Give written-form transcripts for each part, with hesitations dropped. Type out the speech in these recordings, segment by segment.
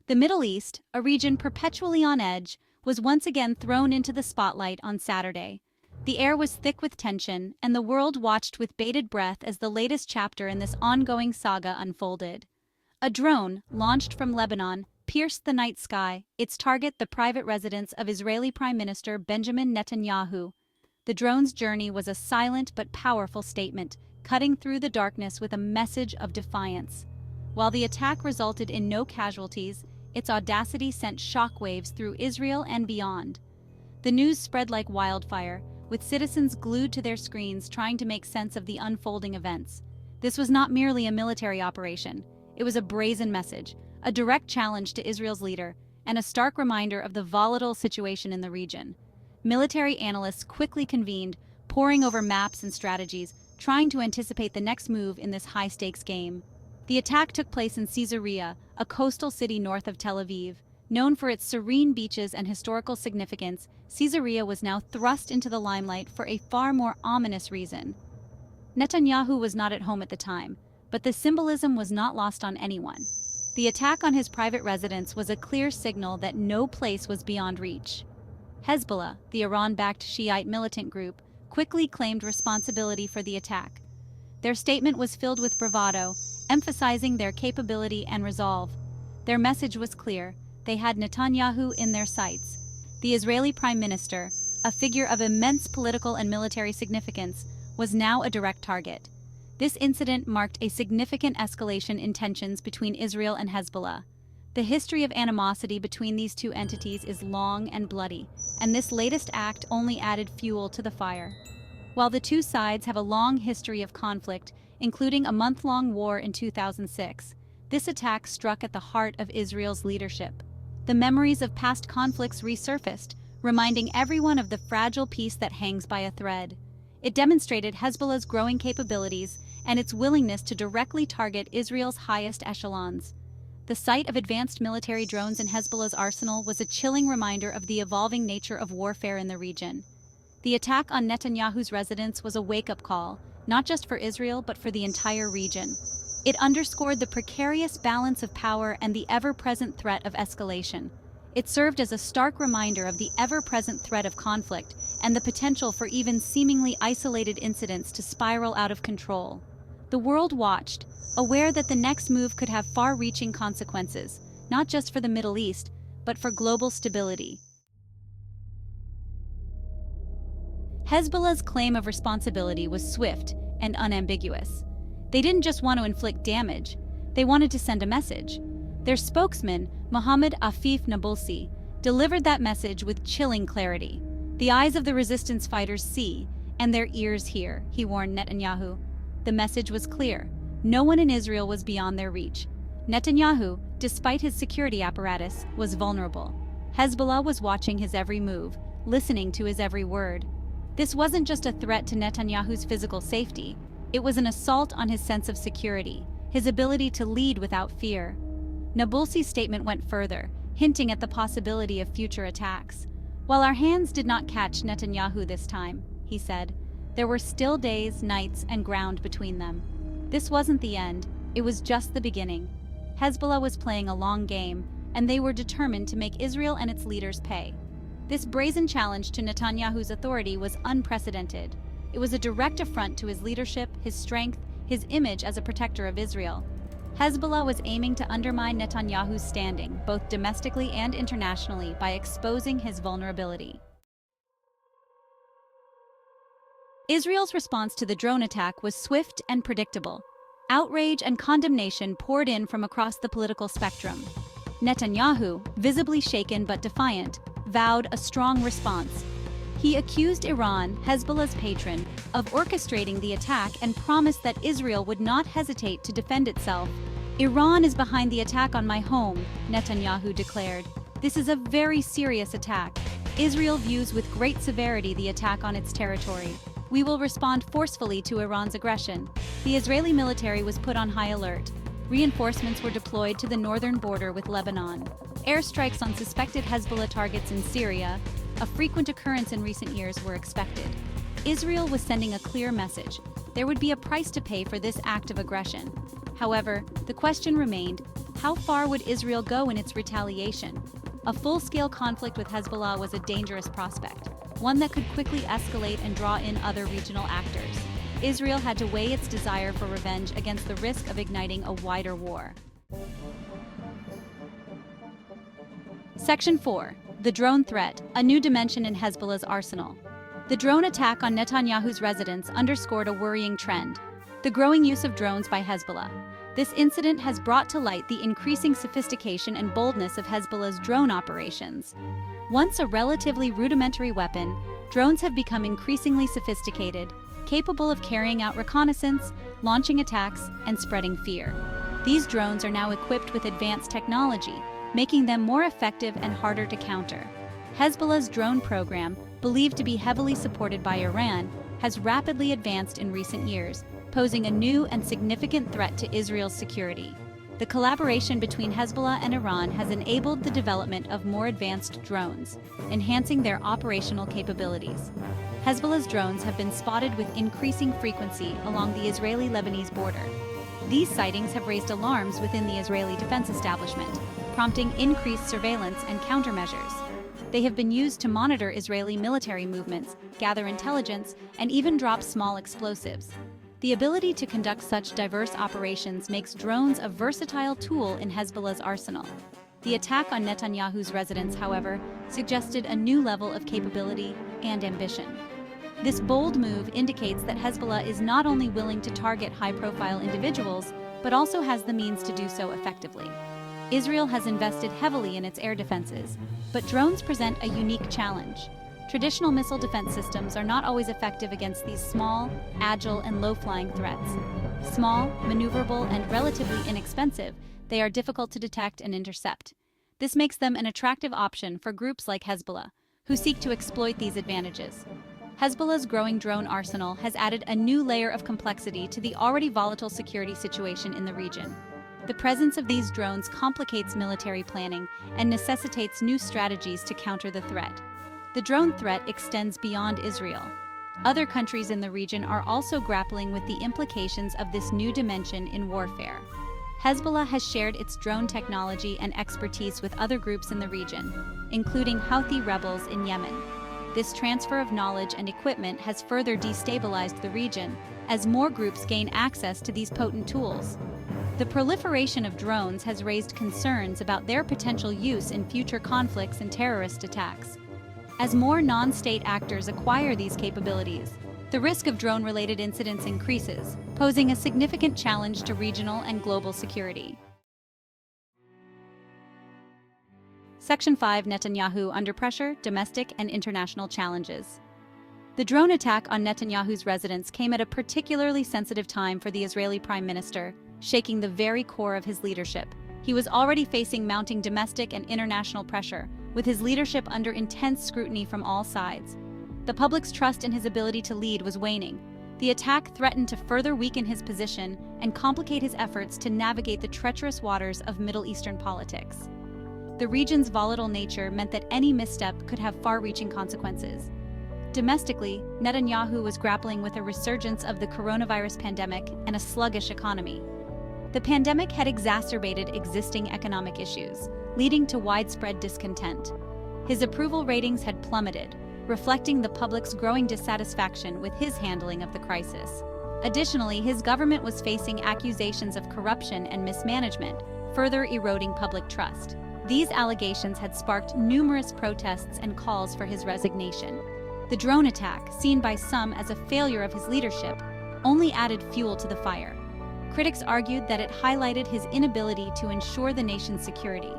The Middle East, a region perpetually on edge, was once again thrown into the spotlight on Saturday. The air was thick with tension, and the world watched with bated breath as the latest chapter in this ongoing saga unfolded. A drone, launched from Lebanon, pierced the night sky, its target the private residence of Israeli Prime Minister Benjamin Netanyahu. The drone's journey was a silent but powerful statement, cutting through the darkness with a message of defiance. While the attack resulted in no casualties, its audacity sent shockwaves through Israel and beyond. The news spread like wildfire, with citizens glued to their screens trying to make sense of the unfolding events. This was not merely a military operation. It was a brazen message, a direct challenge to Israel's leader, and a stark reminder of the volatile situation in the region. Military analysts quickly convened, poring over maps and strategies, trying to anticipate the next move in this high-stakes game. The attack took place in Caesarea, a coastal city north of Tel Aviv. Known for its serene beaches and historical significance, Caesarea was now thrust into the limelight for a far more ominous reason. Netanyahu was not at home at the time, but the symbolism was not lost on anyone. The attack on his private residence was a clear signal that no place was beyond reach. Hezbollah, the Iran-backed Shiite militant group, quickly claimed responsibility for the attack. Their statement was filled with bravado, emphasizing their capability and resolve. Their message was clear: they had Netanyahu in their sights. The Israeli Prime Minister, a figure of immense political and military significance, was now a direct target. This incident marked a significant escalation in tensions between Israel and Hezbollah. The history of animosity between these two entities is long and bloody, and this latest act only added fuel to the fire. While the two sides have a long history of conflict, including a month-long war in 2006, this attack struck at the heart of Israel's leadership. The memories of past conflicts resurfaced, reminding everyone of the fragile peace that hangs by a thread. It demonstrated Hezbollah's growing capabilities and its willingness to directly target Israel's highest echelons. The sight of advanced military drones in Hezbollah's arsenal was a chilling reminder of the evolving nature of warfare in the region. The attack on Netanyahu's residence was a wake-up call, not just for Israel but for the entire region. It underscored the precarious balance of power and the ever-present threat of escalation. It served as a stark reminder of the ever-present threat of conflict and the potential for even seemingly isolated incidents to spiral out of control. The world watched, aware that the next move could have far-reaching consequences, not just for the Middle East, but for global stability. Hezbollah's claim of responsibility was swift and unambiguous. They didn't just want to inflict damage, they wanted to send a message. Their spokesman, Mohammed Afif Nabulsi, delivered that message with chilling clarity. The eyes of the resistance fighters see, and their ears hear, he warned Netanyahu. The message was clear. No one in Israel was beyond their reach. Netanyahu, despite his security apparatus, was vulnerable. Hezbollah was watching his every move, listening to his every word. This wasn't just a threat to Netanyahu's physical safety. It was an assault on his sense of security, his ability to lead without fear. Nabulsi's statement went further, hinting at the possibility of future attacks. While our hands did not catch Netanyahu this time, he said, there were still days, nights, and ground between them. This wasn't the end, it was just the beginning. Hezbollah was playing a long game, and they were determined to make Israel and its leaders pay. This brazen challenge to Netanyahu's authority was unprecedented. It was a direct affront to his leadership, his strength, his image as a protector of Israel. Hezbollah was aiming to undermine Netanyahu's standing, both domestically and internationally, by exposing his vulnerability. Israel's response to the drone attack was swift and predictable. Outrage and condemnation poured in from across the political spectrum. Netanyahu, visibly shaken but defiant, vowed a strong response. He accused Iran, Hezbollah's patron, of orchestrating the attack and promised that Israel would not hesitate to defend itself. Iran is behind the attack on my home, Netanyahu declared. This is a very serious attack. Israel views with great severity the attack on its territory. We will respond forcefully to Iran's aggression. The Israeli military was put on high alert. Reinforcements were deployed to the northern border with Lebanon. Airstrikes on suspected Hezbollah targets in Syria, a frequent occurrence in recent years, were expected. Israel was sending a clear message. There would be a price to pay for this act of aggression. However, the question remained, how far would Israel go in its retaliation? A full-scale conflict with Hezbollah was a dangerous prospect, one that could quickly escalate and draw in other regional actors. Israel had to weigh its desire for revenge against the risk of igniting a wider war. Section 4. The drone threat, a new dimension in Hezbollah's arsenal. The drone attack on Netanyahu's residence underscored a worrying trend: the growing use of drones by Hezbollah. This incident has brought to light the increasing sophistication and boldness of Hezbollah's drone operations. Once a relatively rudimentary weapon, drones have become increasingly sophisticated, capable of carrying out reconnaissance, launching attacks, and spreading fear. These drones are now equipped with advanced technology, making them more effective and harder to counter. Hezbollah's drone program, believed to be heavily supported by Iran, has rapidly advanced in recent years, posing a new and significant threat to Israel's security. The collaboration between Hezbollah and Iran has enabled the development of more advanced drones, enhancing their operational capabilities. Hezbollah's drones have been spotted with increasing frequency along the Israeli-Lebanese border. These sightings have raised alarms within the Israeli defense establishment, prompting increased surveillance and countermeasures. They have been used to monitor Israeli military movements, gather intelligence, and even drop small explosives. The ability to conduct such diverse operations makes drones a versatile tool in Hezbollah's arsenal. The attack on Netanyahu's residence, however, suggested a new level of capability and ambition. This bold move indicates that Hezbollah is not only willing to target high-profile individuals, but also has the means to do so effectively. Israel has invested heavily in its air defenses, but drones present a unique challenge. Traditional missile defense systems are not always effective against these small, agile, and low-flying threats. Small, maneuverable, and relatively inexpensive, they are difficult to detect and intercept. This makes them an attractive option for groups like Hezbollah, who seek to exploit these advantages. Hezbollah's growing drone arsenal has added a new layer of complexity to the already volatile security situation in the region. The presence of these drones complicates military planning and necessitates new strategies to counter the threat. The drone threat extends beyond Israel. Other countries in the region are also grappling with the implications of this new dimension in warfare. Hezbollah has shared its drone technology and expertise with other groups in the region, including Houthi rebels in Yemen. This transfer of knowledge and equipment has further destabilized the region as more groups gain access to these potent tools. The proliferation of drones has raised concerns about their potential use in future conflicts and terrorist attacks. As more non-state actors acquire these capabilities, the risk of drone-related incidents increases, posing a significant challenge to regional and global security. Section 5. Netanyahu under pressure, domestic and international challenges. The drone attack on Netanyahu's residence came at a particularly sensitive time for the Israeli Prime Minister, shaking the very core of his leadership. He was already facing mounting domestic and international pressure, with his leadership under intense scrutiny from all sides. The public's trust in his ability to lead was waning. The attack threatened to further weaken his position and complicate his efforts to navigate the treacherous waters of Middle Eastern politics. The region's volatile nature meant that any misstep could have far-reaching consequences. Domestically, Netanyahu was grappling with a resurgence of the coronavirus pandemic and a sluggish economy. The pandemic had exacerbated existing economic issues, leading to widespread discontent. His approval ratings had plummeted, reflecting the public's growing dissatisfaction with his handling of the crisis. Additionally, his government was facing accusations of corruption and mismanagement, further eroding public trust. These allegations had sparked numerous protests and calls for his resignation. The drone attack, seen by some as a failure of his leadership, only added fuel to the fire. Critics argued that it highlighted his inability to ensure the nation's security.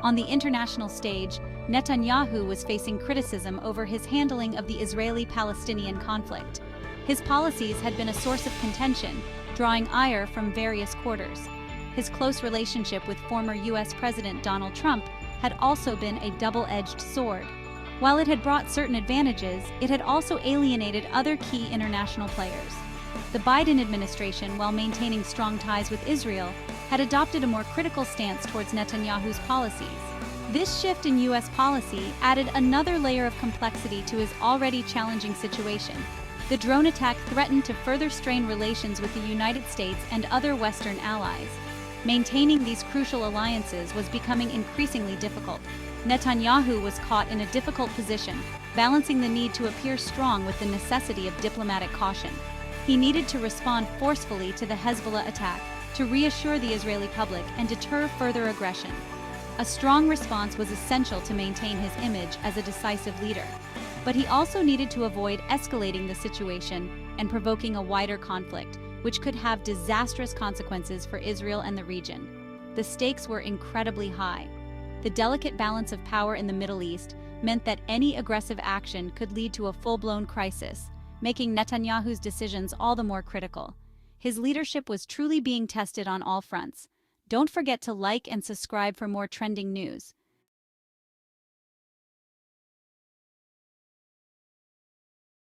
On the international stage, Netanyahu was facing criticism over his handling of the Israeli-Palestinian conflict. His policies had been a source of contention, drawing ire from various quarters. His close relationship with former U.S. President Donald Trump had also been a double-edged sword. While it had brought certain advantages, it had also alienated other key international players. The Biden administration, while maintaining strong ties with Israel, had adopted a more critical stance towards Netanyahu's policies. This shift in U.S. policy added another layer of complexity to his already challenging situation. The drone attack threatened to further strain relations with the United States and other Western allies. Maintaining these crucial alliances was becoming increasingly difficult. Netanyahu was caught in a difficult position, balancing the need to appear strong with the necessity of diplomatic caution. He needed to respond forcefully to the Hezbollah attack, to reassure the Israeli public and deter further aggression. A strong response was essential to maintain his image as a decisive leader. But he also needed to avoid escalating the situation and provoking a wider conflict, which could have disastrous consequences for Israel and the region. The stakes were incredibly high. The delicate balance of power in the Middle East meant that any aggressive action could lead to a full-blown crisis, making Netanyahu's decisions all the more critical. His leadership was truly being tested on all fronts. Don't forget to like and subscribe for more trending news.